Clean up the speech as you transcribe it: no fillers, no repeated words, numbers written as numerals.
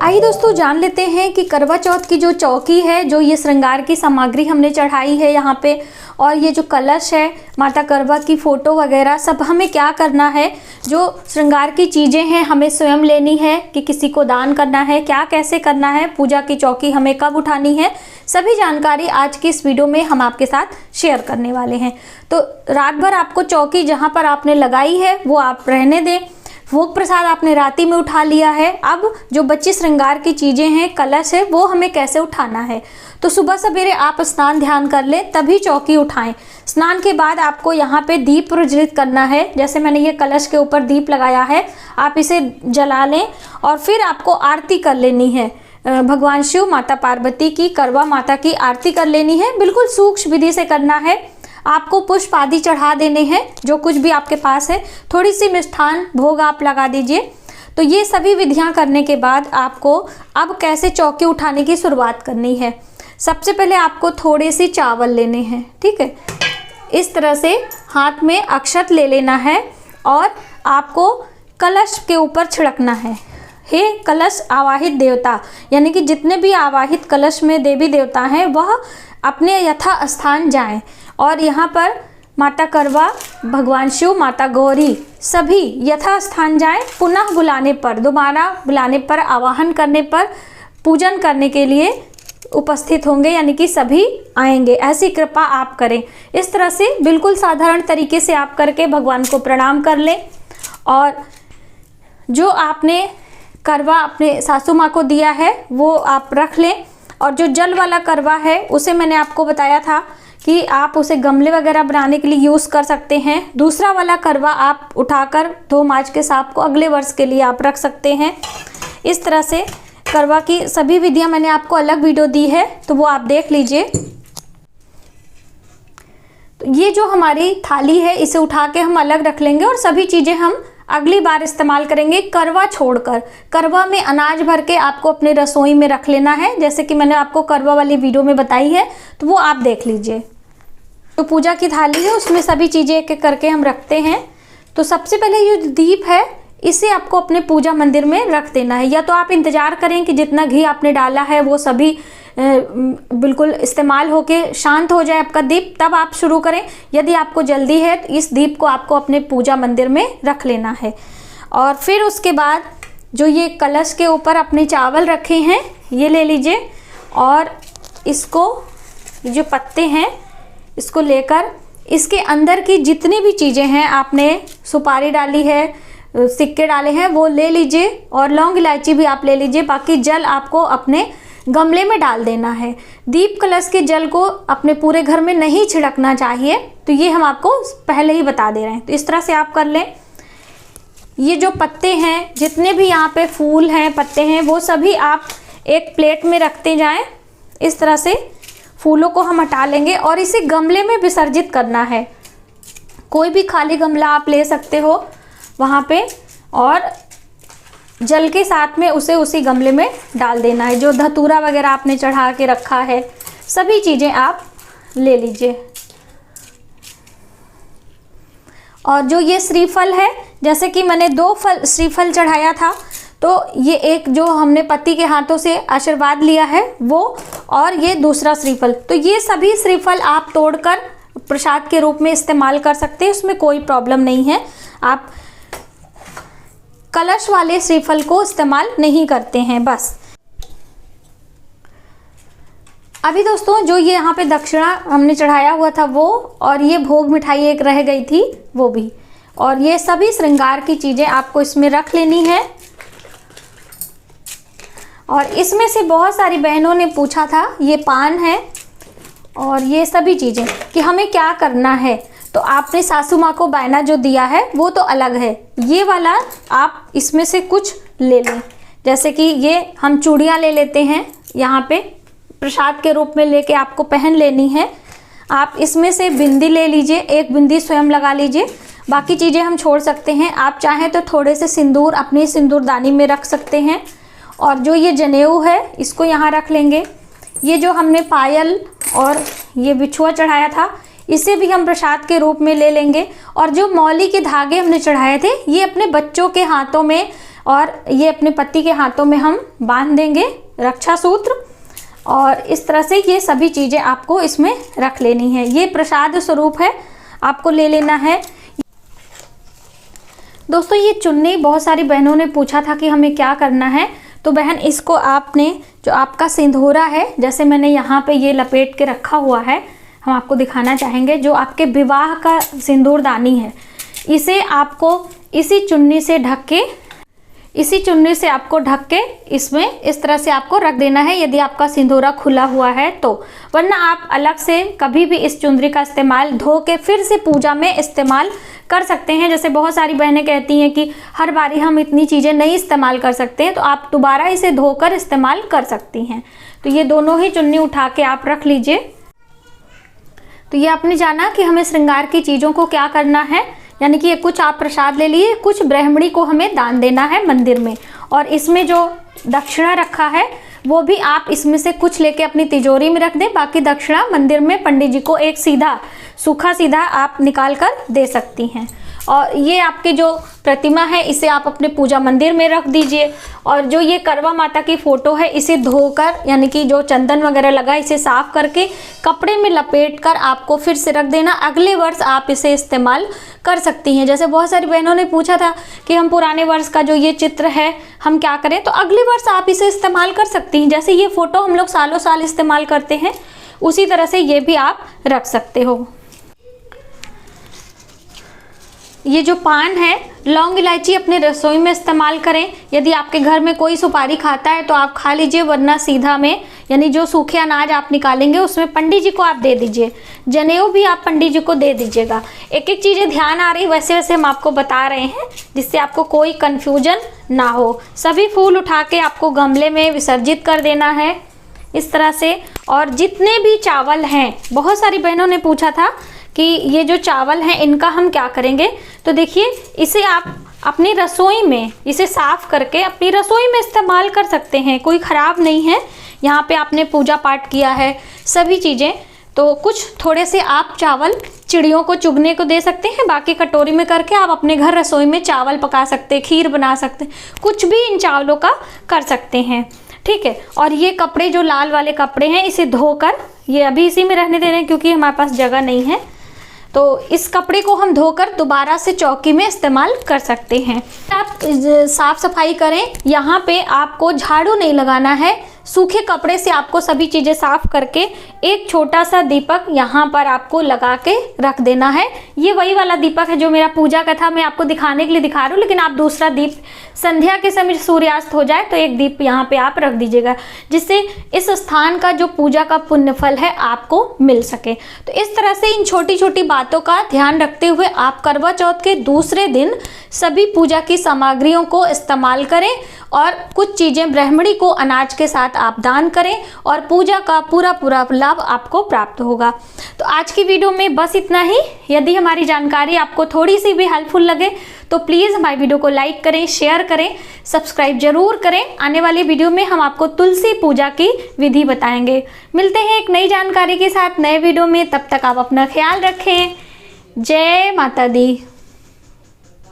आइए दोस्तों जान लेते हैं कि करवा चौथ की जो चौकी है, जो ये श्रृंगार की सामग्री हमने चढ़ाई है यहाँ पे, और ये जो कलश है, माता करवा की फ़ोटो वगैरह सब हमें क्या करना है। जो श्रृंगार की चीज़ें हैं हमें स्वयं लेनी है कि किसी को दान करना है, क्या कैसे करना है, पूजा की चौकी हमें कब उठानी है, सभी जानकारी आज की इस वीडियो में हम आपके साथ शेयर करने वाले हैं। तो रात भर आपको चौकी जहाँ पर आपने लगाई है वो आप रहने दें। भोग प्रसाद आपने रात्रि में उठा लिया है। अब जो बच्ची श्रृंगार की चीज़ें हैं, कलश है, वो हमें कैसे उठाना है। तो सुबह सवेरे आप स्नान ध्यान कर लें तभी चौकी उठाएं। स्नान के बाद आपको यहाँ पे दीप प्रज्वलित करना है। जैसे मैंने ये कलश के ऊपर दीप लगाया है, आप इसे जला लें और फिर आपको आरती कर लेनी है। भगवान शिव, माता पार्वती की, करवा माता की आरती कर लेनी है। बिल्कुल सूक्ष्म विधि से करना है। आपको पुष्प आदि चढ़ा देने हैं, जो कुछ भी आपके पास है। थोड़ी सी मिष्ठान भोग आप लगा दीजिए। तो ये सभी विधियां करने के बाद आपको अब कैसे चौकी उठाने की शुरुआत करनी है। सबसे पहले आपको थोड़े से चावल लेने हैं, ठीक है। इस तरह से हाथ में अक्षत ले लेना है और आपको कलश के ऊपर छिड़कना है। हे कलश आवाहित देवता, यानी कि जितने भी आवाहित कलश में देवी देवता हैं वह अपने यथा स्थान जाएं और यहाँ पर माता करवा, भगवान शिव, माता गौरी सभी यथा स्थान जाएं। पुनः बुलाने पर, दोबारा बुलाने पर, आवाहन करने पर पूजन करने के लिए उपस्थित होंगे, यानी कि सभी आएंगे। ऐसी कृपा आप करें। इस तरह से बिल्कुल साधारण तरीके से आप करके भगवान को प्रणाम कर लें। और जो आपने करवा अपने सासू माँ को दिया है वो आप रख लें। और जो जल वाला करवा है उसे मैंने आपको बताया था कि आप उसे गमले वगैरह बनाने के लिए यूज़ कर सकते हैं। दूसरा वाला करवा आप उठाकर धो माज के सांप को अगले वर्ष के लिए आप रख सकते हैं। इस तरह से करवा की सभी विधियां मैंने आपको अलग वीडियो दी है, तो वो आप देख लीजिए। तो ये जो हमारी थाली है इसे उठा के हम अलग रख लेंगे और सभी चीज़ें हम अगली बार इस्तेमाल करेंगे। करवा छोड़कर, करवा में अनाज भर के आपको अपने रसोई में रख लेना है, जैसे कि मैंने आपको करवा वाली वीडियो में बताई है, तो वो आप देख लीजिए। तो पूजा की थाली है उसमें सभी चीज़ें एक एक करके हम रखते हैं। तो सबसे पहले ये दीप है इसे आपको अपने पूजा मंदिर में रख देना है। या तो आप इंतज़ार करें कि जितना घी आपने डाला है वो सभी बिल्कुल इस्तेमाल होके शांत हो जाए आपका दीप, तब आप शुरू करें। यदि आपको जल्दी है तो इस दीप को आपको अपने पूजा मंदिर में रख लेना है। और फिर उसके बाद जो ये कलश के ऊपर अपने चावल रखे हैं ये ले लीजिए और इसको, जो पत्ते हैं इसको लेकर इसके अंदर की जितनी भी चीज़ें हैं, आपने सुपारी डाली है, सिक्के डाले हैं, वो ले लीजिए और लौंग इलायची भी आप ले लीजिए। बाकी जल आपको अपने गमले में डाल देना है। दीप कलश के जल को अपने पूरे घर में नहीं छिड़कना चाहिए, तो ये हम आपको पहले ही बता दे रहे हैं। तो इस तरह से आप कर लें। ये जो पत्ते हैं, जितने भी यहाँ पे फूल हैं, पत्ते हैं, वो सभी आप एक प्लेट में रखते जाएं। इस तरह से फूलों को हम हटा लेंगे और इसे गमले में विसर्जित करना है। कोई भी खाली गमला आप ले सकते हो वहाँ पे, और जल के साथ में उसे उसी गमले में डाल देना है। जो धतूरा वगैरह आपने चढ़ा के रखा है सभी चीज़ें आप ले लीजिए। और जो ये श्रीफल है, जैसे कि मैंने 2 श्रीफल चढ़ाया था, तो ये एक जो हमने पति के हाथों से आशीर्वाद लिया है वो, और ये दूसरा श्रीफल। तो ये सभी श्रीफल आप तोड़कर प्रसाद के रूप में इस्तेमाल कर सकते हैं, उसमें कोई प्रॉब्लम नहीं है। आप कलश वाले श्रीफल को इस्तेमाल नहीं करते हैं बस। अभी दोस्तों जो ये यहाँ पे दक्षिणा हमने चढ़ाया हुआ था वो, और ये भोग मिठाई एक रह गई थी वो भी, और ये सभी श्रृंगार की चीज़ें आपको इसमें रख लेनी है। और इसमें से बहुत सारी बहनों ने पूछा था, ये पान है और ये सभी चीज़ें कि हमें क्या करना है। तो आपने सासू माँ को बायना जो दिया है वो तो अलग है, ये वाला आप इसमें से कुछ ले लें। जैसे कि ये हम चूड़ियाँ ले लेते हैं, यहाँ पे प्रसाद के रूप में लेके आपको पहन लेनी है। आप इसमें से बिंदी ले लीजिए, एक बिंदी स्वयं लगा लीजिए, बाकी चीज़ें हम छोड़ सकते हैं। आप चाहें तो थोड़े से सिंदूर अपनी सिंदूरदानी में रख सकते हैं। और जो ये जनेऊ है इसको यहाँ रख लेंगे। ये जो हमने पायल और ये बिछुआ चढ़ाया था इसे भी हम प्रसाद के रूप में ले लेंगे। और जो मौली के धागे हमने चढ़ाए थे ये अपने बच्चों के हाथों में और ये अपने पति के हाथों में हम बांध देंगे रक्षा सूत्र, और इस तरह से ये सभी चीज़ें आपको इसमें रख लेनी है। ये प्रसाद स्वरूप है, आपको ले लेना है। दोस्तों ये चुन्नी बहुत सारी बहनों ने पूछा था कि हमें क्या करना है, तो बहन इसको आपने जो आपका सिंदूरा है, जैसे मैंने यहाँ पे ये लपेट के रखा हुआ है, हम आपको दिखाना चाहेंगे, जो आपके विवाह का सिंदूरदानी है, इसे आपको इसी चुन्नी से ढक के इसमें इस तरह से आपको रख देना है, यदि आपका सिंदूरा खुला हुआ है तो। वरना आप अलग से कभी भी इस चुंदरी का इस्तेमाल धो के फिर से पूजा में इस्तेमाल कर सकते हैं। जैसे बहुत सारी बहनें कहती हैं कि हर बारी हम इतनी चीज़ें नहीं इस्तेमाल कर सकते हैं, तो आप दोबारा इसे धोकर इस्तेमाल कर सकती हैं। तो ये दोनों ही चुन्नी उठा के आप रख लीजिए। तो ये आपने जाना कि हमें श्रृंगार की चीज़ों को क्या करना है, यानी कि ये कुछ आप प्रसाद ले लिए, कुछ ब्राह्मणी को हमें दान देना है मंदिर में, और इसमें जो दक्षिणा रखा है वो भी आप इसमें से कुछ लेके अपनी तिजोरी में रख दें। बाकी दक्षिणा मंदिर में पंडित जी को एक सीधा सूखा सीधा आप निकाल कर दे सकती हैं। और ये आपके जो प्रतिमा है इसे आप अपने पूजा मंदिर में रख दीजिए। और जो ये करवा माता की फ़ोटो है इसे धोकर, यानी कि जो चंदन वगैरह लगा इसे साफ़ करके कपड़े में लपेट कर आपको फिर से रख देना। अगले वर्ष आप इसे इस्तेमाल कर सकती हैं। जैसे बहुत सारी बहनों ने पूछा था कि हम पुराने वर्ष का जो ये चित्र है हम क्या करें, तो अगले वर्ष आप इसे इस्तेमाल कर सकती हैं। जैसे ये फ़ोटो हम लोग सालों साल इस्तेमाल करते हैं, उसी तरह से ये भी आप रख सकते हो। ये जो पान है, लौंग इलायची अपने रसोई में इस्तेमाल करें। यदि आपके घर में कोई सुपारी खाता है तो आप खा लीजिए, वरना सीधा में, यानी जो सूखे अनाज आप निकालेंगे उसमें पंडित जी को आप दे दीजिए। जनेऊ भी आप पंडित जी को दे दीजिएगा। एक एक चीज़ें ध्यान आ रही वैसे वैसे हम आपको बता रहे हैं, जिससे आपको कोई कन्फ्यूजन ना हो। सभी फूल उठा के आपको गमले में विसर्जित कर देना है इस तरह से। और जितने भी चावल हैं, बहुत सारी बहनों ने पूछा था कि ये जो चावल हैं इनका हम क्या करेंगे, तो देखिए इसे आप अपनी रसोई में इसे साफ़ करके अपनी रसोई में इस्तेमाल कर सकते हैं, कोई ख़राब नहीं है। यहाँ पे आपने पूजा पाठ किया है सभी चीज़ें, तो कुछ थोड़े से आप चावल चिड़ियों को चुगने को दे सकते हैं, बाकी कटोरी में करके आप अपने घर रसोई में चावल पका सकते हैं, खीर बना सकते हैं, कुछ भी इन चावलों का कर सकते हैं, ठीक है। और ये कपड़े जो लाल वाले कपड़े हैं इसे धोकर, ये अभी इसी में रहने दे रहे हैं क्योंकि हमारे पास जगह नहीं है, तो इस कपड़े को हम धोकर दोबारा से चौकी में इस्तेमाल कर सकते हैं। आप साफ़ सफाई करें, यहाँ पे आपको झाड़ू नहीं लगाना है, सूखे कपड़े से आपको सभी चीज़ें साफ़ करके एक छोटा सा दीपक यहाँ पर आपको लगा के रख देना है। ये वही वाला दीपक है जो मेरा पूजा का था, मैं आपको दिखाने के लिए दिखा रही हूँ, लेकिन आप दूसरा दीप संध्या के समय सूर्यास्त हो जाए तो एक दीप यहाँ पे आप रख दीजिएगा, जिससे इस स्थान का जो पूजा का पुण्य फल है आपको मिल सके। तो इस तरह से इन छोटी छोटी बातों का ध्यान रखते हुए आप करवा चौथ के दूसरे दिन सभी पूजा की सामग्रियों को इस्तेमाल करें और कुछ चीज़ें ब्राह्मणी को अनाज के साथ आप दान करें और पूजा का पूरा लाभ आपको प्राप्त होगा। तो आज की वीडियो में बस इतना ही। यदि हमारी जानकारी आपको थोड़ी सी भी हेल्पफुल लगे तो प्लीज़ हमारी वीडियो को लाइक करें, शेयर करें, सब्सक्राइब जरूर करें। आने वाली वीडियो में हम आपको तुलसी पूजा की विधि बताएंगे। मिलते हैं एक नई जानकारी के साथ नए वीडियो में, तब तक आप अपना ख्याल रखें। जय माता दी।